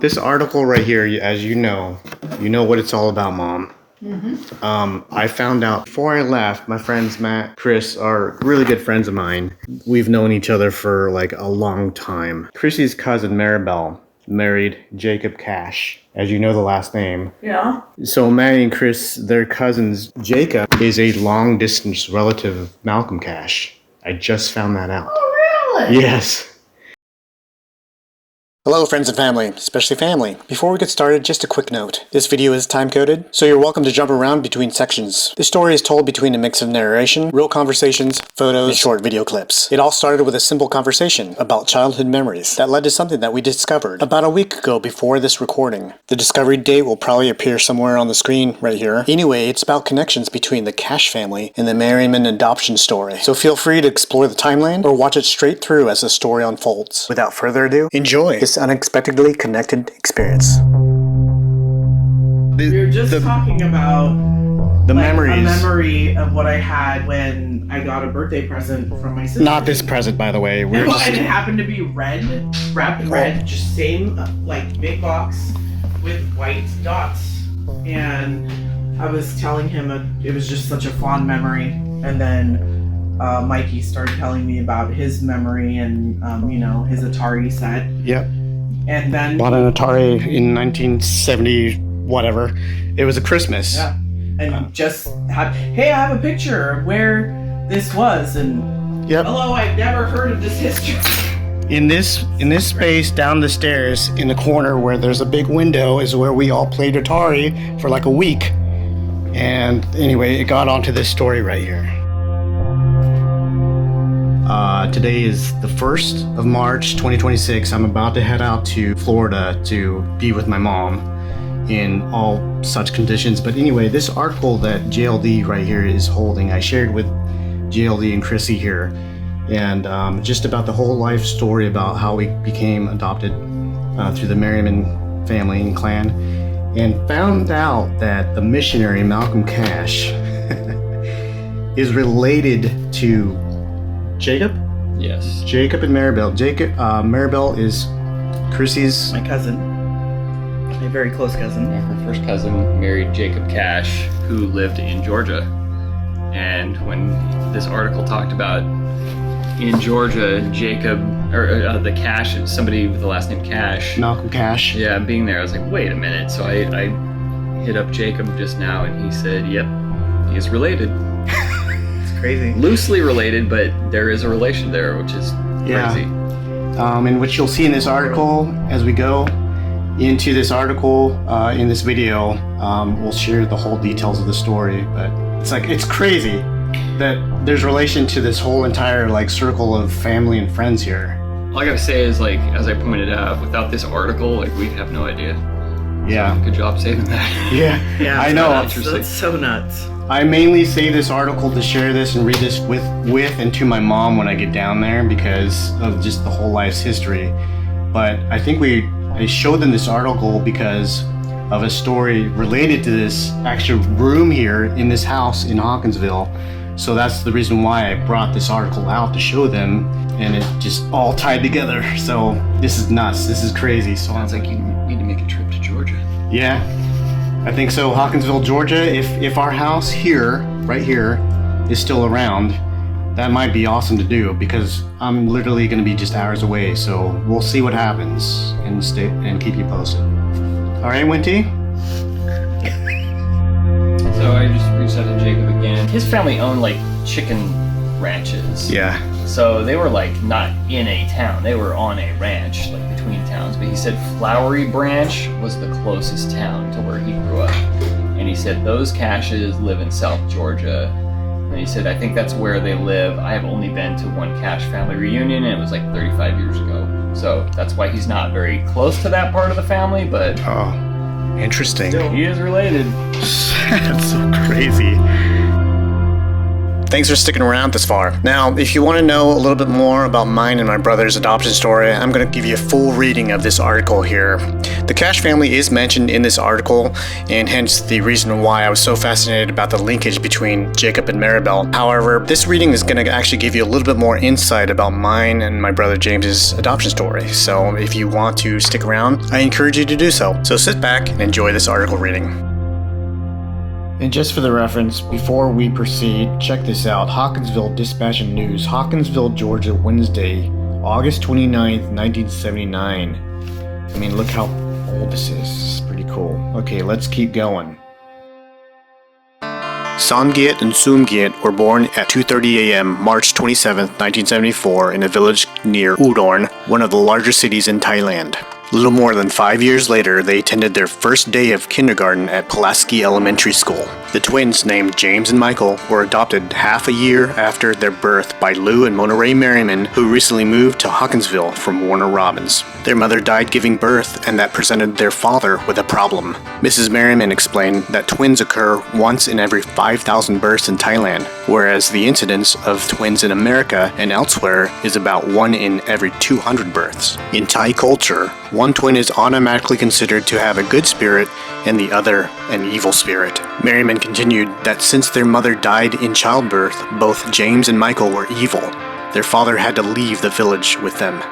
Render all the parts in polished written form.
this article right here, as you know what it's all about, Mom. I found out before I left, my friends Matt, Chris are really good friends of mine. We've known each other for like a long time. Chrissy's cousin Maribel married Jacob Cash, as you know the last name. Yeah. So Maddie and Chris, their cousins, Jacob is a long distance relative of Malcolm Cash. I just found that out. Oh, really? Yes. Hello friends and family, especially family. Before we get started, just a quick note. This video is time-coded, so you're welcome to jump around between sections. This story is told between a mix of narration, real conversations, photos, and short video clips. It all started with a simple conversation about childhood memories that led to something that we discovered about a week ago before this recording. The discovery date will probably appear somewhere on the screen right here. Anyway, it's about connections between the Cash family and the Merryman adoption story. So feel free to explore the timeline or watch it straight through as the story unfolds. Without further ado, enjoy this unexpectedly connected experience. We were just talking about the memories. A memory of what I had when I got a birthday present from my sister. Not this present, by the way. And it happened to be red, wrapped in red, just same like big box with white dots. And I was telling him it was just such a fond memory. And then Mikey started telling me about his memory and his Atari set. Yep. And then bought an Atari in 1970 whatever. It was a Christmas. Yeah. And just had, hey, I have a picture of where this was, and yep. Hello, I've never heard of this history. In this space down the stairs in the corner where there's a big window is where we all played Atari for like a week. And anyway, it got onto this story right here. Today is the 1st of March, 2026. I'm about to head out to Florida to be with my mom in all such conditions. But anyway, this article that JLD right here is holding, I shared with JLD and Chrissy here. And just about the whole life story about how we became adopted through the Merryman family and clan. And found out that the missionary Malcolm Cash is related to Jacob? Yes. Jacob and Maribel. Maribel is Chrissy's... My cousin. My very close cousin. Her first cousin married Jacob Cash, who lived in Georgia. And when this article talked about in Georgia, Jacob, or the Cash, somebody with the last name Cash. Malcolm Cash. Yeah, being there, I was like, wait a minute. So I hit up Jacob just now, and he said, yep, he is related. Crazy. Loosely related, but there is a relation there, which is crazy. And which you'll see in this article as we go into this article in this video. We'll share the whole details of the story, but it's crazy that there's relation to this whole entire circle of family and friends here. All I gotta say is, as I pointed out, without this article, we'd have no idea. Yeah. So, good job saving that. Yeah, I know. That's so nuts. I mainly save this article to share this and read this with and to my mom when I get down there because of just the whole life's history. But I think I showed them this article because of a story related to this actual room here in this house in Hawkinsville. So that's the reason why I brought this article out to show them, and it just all tied together. So this is nuts. This is crazy. So Sounds like you need to make a trip to Georgia. Yeah. I think so. Hawkinsville, Georgia. If our house here, right here, is still around, that might be awesome to do because I'm literally going to be just hours away. So we'll see what happens and keep you posted. All right, Winty? So I just reached out to Jacob again. His family owned chicken ranches. Yeah. So they were not in a town. They were on a ranch, between towns. But he said Flowery Branch was the closest town to where he grew up. And he said those Cashes live in South Georgia. And he said, I think that's where they live. I have only been to one Cash family reunion, and it was 35 years ago. So that's why he's not very close to that part of the family, but... Oh, interesting. Still, he is related. That's so crazy. Thanks for sticking around this far. Now, if you want to know a little bit more about mine and my brother's adoption story, I'm going to give you a full reading of this article here. The Cash family is mentioned in this article, and hence the reason why I was so fascinated about the linkage between Jacob and Maribel. However, this reading is going to actually give you a little bit more insight about mine and my brother James's adoption story. So if you want to stick around, I encourage you to do so. So sit back and enjoy this article reading. And just for the reference, before we proceed, check this out. Hawkinsville Dispatch and News, Hawkinsville, Georgia, Wednesday, August 29th, 1979. I mean, look how old this is. It's pretty cool. Okay, let's keep going. Songyet and Sumgyet were born at 2:30 a.m. March 27, 1974 in a village near Udon, one of the largest cities in Thailand. Little more than 5 years later, they attended their first day of kindergarten at Pulaski Elementary School. The twins, named James and Michael, were adopted half a year after their birth by Lou and Mona Merryman, who recently moved to Hawkinsville from Warner Robins. Their mother died giving birth, and that presented their father with a problem. Mrs. Merryman explained that twins occur once in every 5,000 births in Thailand, whereas the incidence of twins in America and elsewhere is about 1 in every 200 births. In Thai culture, one twin is automatically considered to have a good spirit and the other an evil spirit. Merryman continued that since their mother died in childbirth, both James and Michael were evil. Their father had to leave the village with them.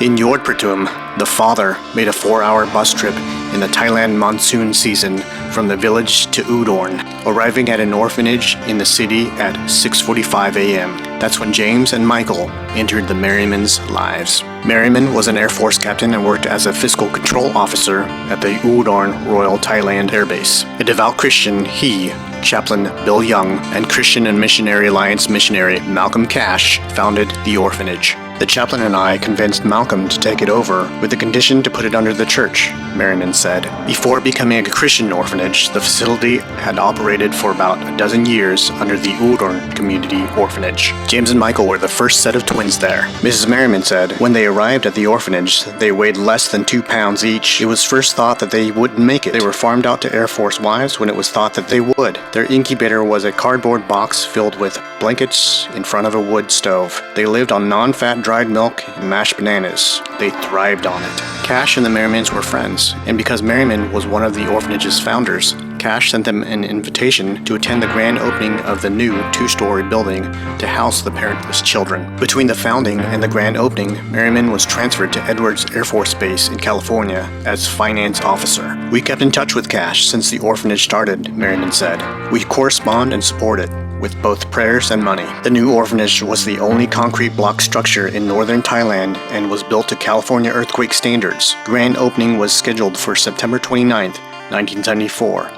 In Yordpratum, the father made a 4-hour bus trip in the Thailand monsoon season from the village to Udon, arriving at an orphanage in the city at 6:45 a.m. That's when James and Michael entered the Merrymans' lives. Merryman was an Air Force captain and worked as a fiscal control officer at the Udon Royal Thailand Air Base. A devout Christian, he, Chaplain Bill Young, and Christian and Missionary Alliance missionary Malcolm Cash founded the orphanage. The chaplain and I convinced Malcolm to take it over with the condition to put it under the church, Merryman said. Before becoming a Christian orphanage, the facility had operated for about a dozen years under the Udon Community Orphanage. James and Michael were the first set of twins there. Mrs. Merryman said, when they arrived at the orphanage, they weighed less than 2 pounds each. It was first thought that they wouldn't make it. They were farmed out to Air Force wives when it was thought that they would. Their incubator was a cardboard box filled with blankets in front of a wood stove. They lived on non-fat dried milk and mashed bananas. They thrived on it. Cash and the Merrymans were friends, and because Merryman was one of the orphanage's founders, Cash sent them an invitation to attend the grand opening of the new 2-story building to house the parentless children. Between the founding and the grand opening, Merryman was transferred to Edwards Air Force Base in California as finance officer. We kept in touch with Cash since the orphanage started, Merryman said. We correspond and support it with both prayers and money. The new orphanage was the only concrete block structure in northern Thailand and was built to California earthquake standards. Grand opening was scheduled for September 29, 1974.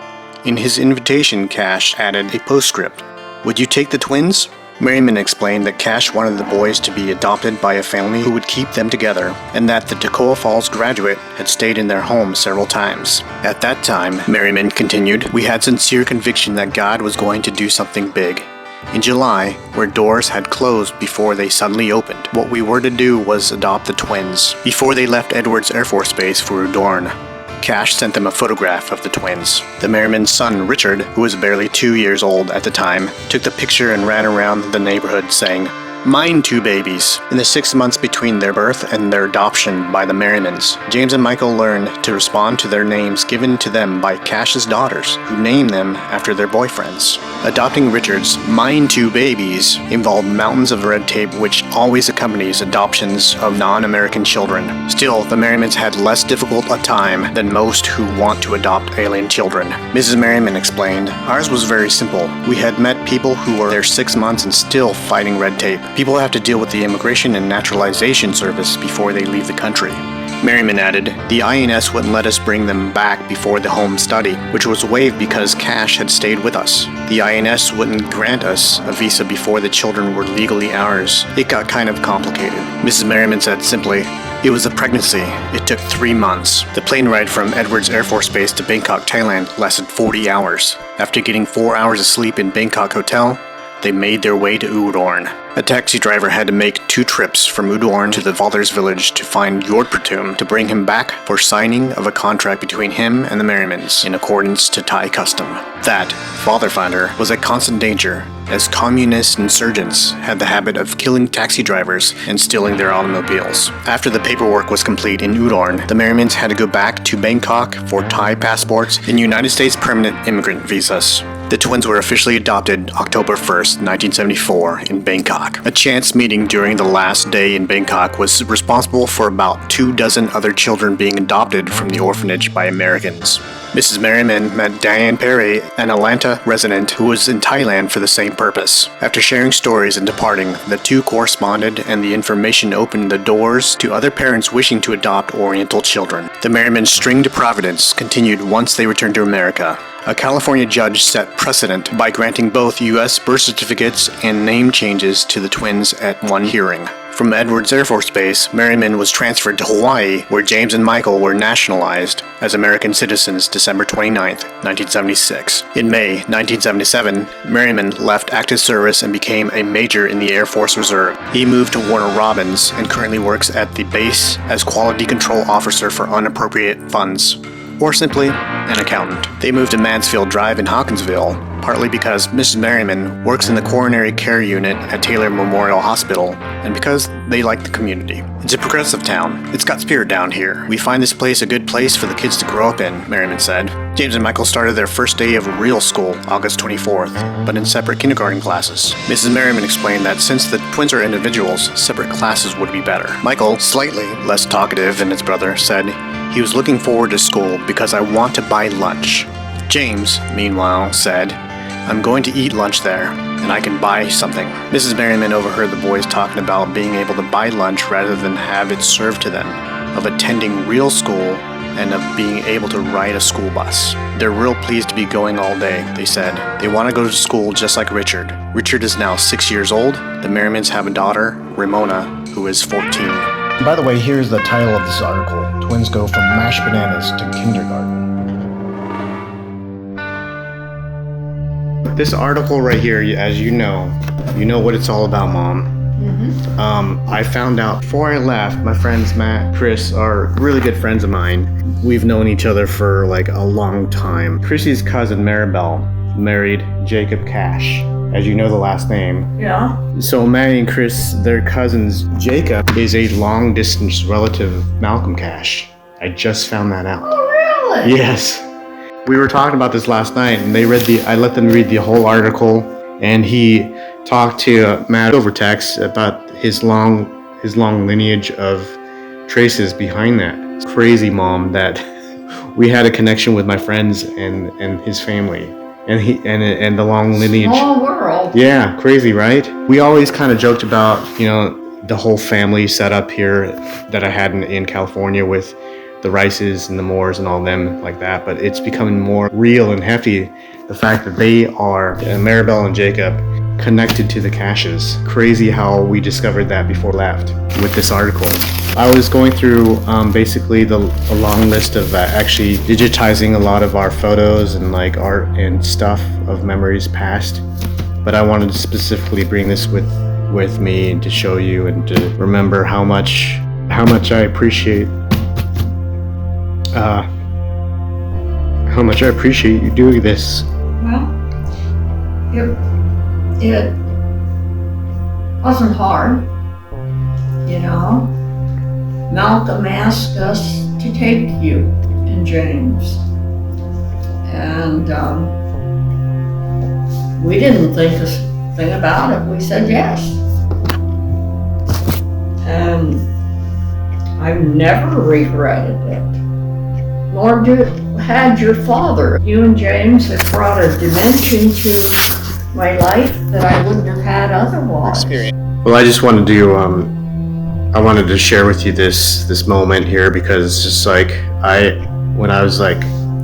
In his invitation, Cash added a postscript. Would you take the twins? Merryman explained that Cash wanted the boys to be adopted by a family who would keep them together, and that the Toccoa Falls graduate had stayed in their home several times. At that time, Merryman continued, we had sincere conviction that God was going to do something big. In July, where doors had closed before they suddenly opened, what we were to do was adopt the twins. Before they left Edwards Air Force Base for Udon, Cash sent them a photograph of the twins. The Merryman's son, Richard, who was barely 2 years old at the time, took the picture and ran around the neighborhood saying, mine 2 babies. In the 6 months between their birth and their adoption by the Merrymans, James and Michael learned to respond to their names given to them by Cash's daughters, who named them after their boyfriends. Adopting Richard's mine 2 babies involved mountains of red tape which always accompanies adoptions of non-American children. Still, the Merrymans had less difficult a time than most who want to adopt alien children. Mrs. Merryman explained, ours was very simple. We had met people who were there 6 months and still fighting red tape. People have to deal with the Immigration and Naturalization Service before they leave the country. Merryman added, the INS wouldn't let us bring them back before the home study, which was waived because Cash had stayed with us. The INS wouldn't grant us a visa before the children were legally ours. It got kind of complicated. Mrs. Merryman said simply, it was a pregnancy. It took 3 months. The plane ride from Edwards Air Force Base to Bangkok, Thailand lasted 40 hours. After getting 4 hours of sleep in Bangkok Hotel, they made their way to Udorn. A taxi driver had to make 2 trips from Udorn to the father's village to find Yordpertum to bring him back for signing of a contract between him and the Merrymans in accordance to Thai custom. That, father finder, was a constant danger, as communist insurgents had the habit of killing taxi drivers and stealing their automobiles. After the paperwork was complete in Udorn, the Merrymans had to go back to Bangkok for Thai passports and United States permanent immigrant visas. The twins were officially adopted October 1st, 1974 in Bangkok. A chance meeting during the last day in Bangkok was responsible for about 24 other children being adopted from the orphanage by Americans. Mrs. Merryman met Diane Perry, an Atlanta resident who was in Thailand for the same purpose. After sharing stories and departing, the two corresponded and the information opened the doors to other parents wishing to adopt Oriental children. The Merryman's string to Providence continued once they returned to America. A California judge set precedent by granting both U.S. birth certificates and name changes to the twins at one hearing. From Edwards Air Force Base, Merryman was transferred to Hawaii, where James and Michael were nationalized as American citizens December 29, 1976. In May 1977, Merryman left active service and became a major in the Air Force Reserve. He moved to Warner Robins and currently works at the base as Quality Control Officer for Unappropriated Funds, or simply an accountant. They moved to Mansfield Drive in Hawkinsville, partly because Mrs. Merryman works in the coronary care unit at Taylor Memorial Hospital, and because they like the community. It's a progressive town. It's got spirit down here. We find this place a good place for the kids to grow up in, Merryman said. James and Michael started their first day of real school August 24th, but in separate kindergarten classes. Mrs. Merryman explained that since the twins are individuals, separate classes would be better. Michael, slightly less talkative than his brother, said he was looking forward to school because I want to buy lunch. James, meanwhile, said, I'm going to eat lunch there, and I can buy something. Mrs. Merryman overheard the boys talking about being able to buy lunch rather than have it served to them, of attending real school, and of being able to ride a school bus. They're real pleased to be going all day, they said. They want to go to school just like Richard. Richard is now 6 years old. The Merrymans have a daughter, Ramona, who is 14. By the way, here's the title of this article. Twins go from mashed bananas to kindergarten. This article right here, as you know what it's all about, Mom. I found out before I left, my friends Matt, Chris are really good friends of mine. We've known each other for like a long time. Chrissy's cousin Maribel married Jacob Cash, as you know the last name. Yeah. So Matt and Chris, their cousins, Jacob is a long distance relative of Malcolm Cash. I just found that out. Oh, really? Yes. We were talking about this last night, and I let them read the whole article, and he talked to Matt over text about his long lineage of traces behind that. It's crazy, Mom, that we had a connection with my friends and his family, and the long lineage. Small world. Yeah, crazy, right? We always kind of joked about, the whole family setup here that I had in California with the Rices and the Moores and all them like that, but it's becoming more real and hefty, the fact that they are, Maribel and Jacob, connected to the Cashes. Crazy how we discovered that before we left with this article. I was going through basically a long list of actually digitizing a lot of our photos and like art and stuff of memories past, but I wanted to specifically bring this with me and to show you and to remember how much I appreciate you doing this. Well, it wasn't hard, Malcolm asked us to take you and James, and we didn't think a thing about it. We said yes, and I've never regretted it. Nor had your father. You and James have brought a dimension to my life that I wouldn't have had otherwise. Well, I just wanted to I wanted to share with you this moment here, because it's just like when I was like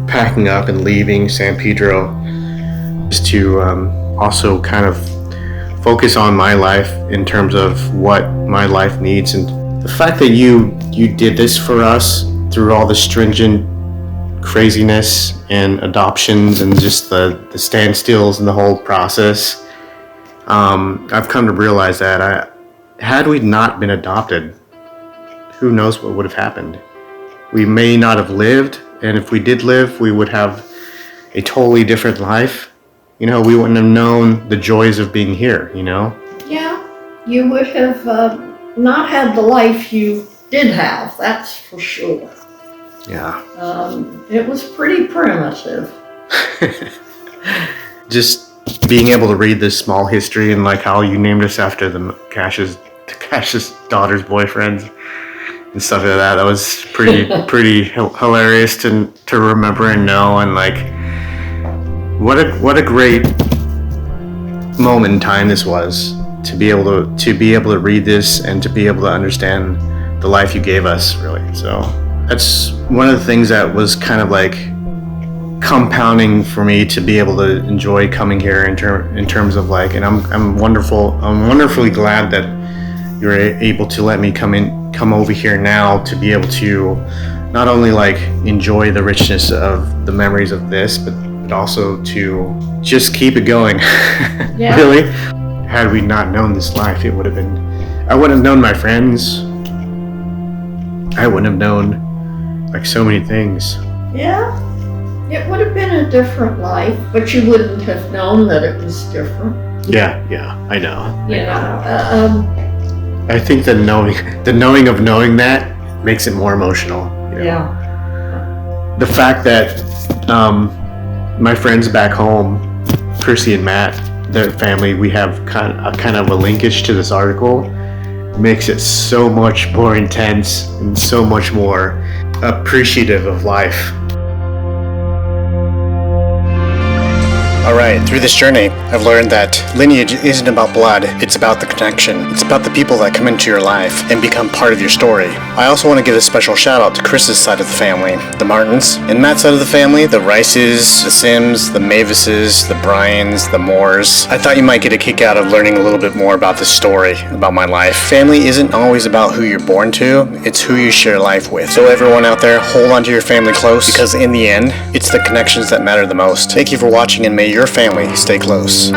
packing up and leaving San Pedro, just to also kind of focus on my life in terms of what my life needs, and the fact that you did this for us through all the stringent craziness and adoptions and just the standstills and the whole process. I've come to realize that had we not been adopted, who knows what would have happened. We may not have lived, and if we did live, we would have a totally different life. We wouldn't have known the joys of being here, Yeah, you would have not had the life you did have, that's for sure. Yeah. It was pretty primitive. Just being able to read this small history and like how you named us after the Cash's daughter's boyfriends and stuff like that. That was pretty hilarious to remember and know, and like what a great moment in time this was to be able to read this and to be able to understand the life you gave us, really. So that's one of the things that was kind of like compounding for me to be able to enjoy coming here in terms of like, and I'm wonderfully glad that you're able to let me come over here now to be able to not only like enjoy the richness of the memories of this, but also to just keep it going. Yeah. Really, had we not known this life, I wouldn't have known my friends. I wouldn't have known like so many things. Yeah, it would have been a different life, but you wouldn't have known that it was different. Yeah, I know. I think the knowing of knowing that makes it more emotional. Yeah. The fact that my friends back home, Chrissy and Matt, their family, we have kind of a linkage to this article, makes it so much more intense and so much more appreciative of life. Alright, through this journey, I've learned that lineage isn't about blood, it's about the connection. It's about the people that come into your life and become part of your story. I also want to give a special shout out to Chris's side of the family, the Martins, and Matt's side of the family, the Rices, the Sims, the Mevises, the Bryans, the Moores. I thought you might get a kick out of learning a little bit more about this story, about my life. Family isn't always about who you're born to, it's who you share life with. So everyone out there, hold on to your family close, because in the end, it's the connections that matter the most. Thank you for watching, and may your family stay close.